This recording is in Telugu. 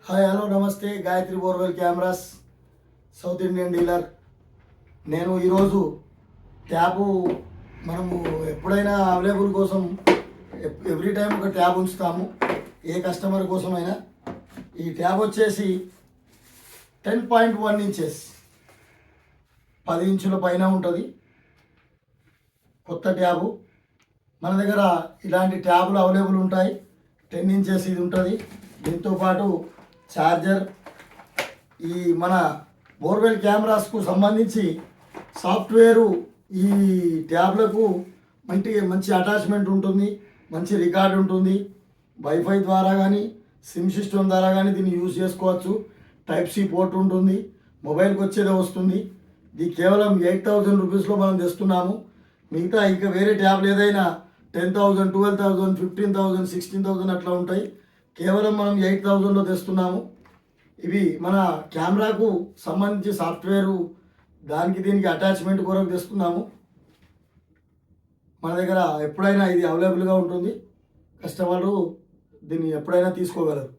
హాయ్ హలో నమస్తే Gayatri borewell cameras south Indian dealer. నేను ఈరోజు ట్యాబు మనము ఎప్పుడైనా అవైలబుల్ కోసం ఎవ్రీ టైం ఒక ట్యాబ్ ఉంచుతాము ఏ కస్టమర్ కోసమైనా. ఈ ట్యాబ్ వచ్చేసి 10.1 ఇంచెస్ 10 ఇంచుల పైన ఉంటుంది. కొత్త ట్యాబు మన దగ్గర ఇలాంటి ట్యాబులు అవైలబుల్ ఉంటాయి. 10 ఇంచెస్ ఇది ఉంటుంది. దీంతోపాటు ఛార్జర్, ఈ మన బోర్వెల్ కెమెరాస్కు సంబంధించి సాఫ్ట్వేరు ఈ ట్యాబ్లకు మంచి అటాచ్మెంట్ ఉంటుంది, మంచి రికార్డ్ ఉంటుంది. వైఫై ద్వారా కానీ సిమ్ సిస్టమ్ ద్వారా కానీ దీన్ని యూజ్ చేసుకోవచ్చు. టైప్ సి పోర్ట్ ఉంటుంది, మొబైల్కి వచ్చేదే వస్తుంది. ఇది కేవలం 8,000 రూపీస్లో మనం తెస్తున్నాము. మిగతా ఇంకా వేరే ట్యాబ్లు ఏదైనా 10,000, 12,000, 15,000, 16,000 అట్లా ఉంటాయి. కేవలం మనం 8,000లో తెస్తున్నాము. ఇవి మన కెమెరాకు సంబంధించి సాఫ్ట్వేరు దానికి దీనికి అటాచ్మెంట్ కొరకు తెస్తున్నాము. మన దగ్గర ఎప్పుడైనా ఇది అవైలబుల్గా ఉంటుంది. కస్టమర్లు దీన్ని ఎప్పుడైనా తీసుకోగలరు.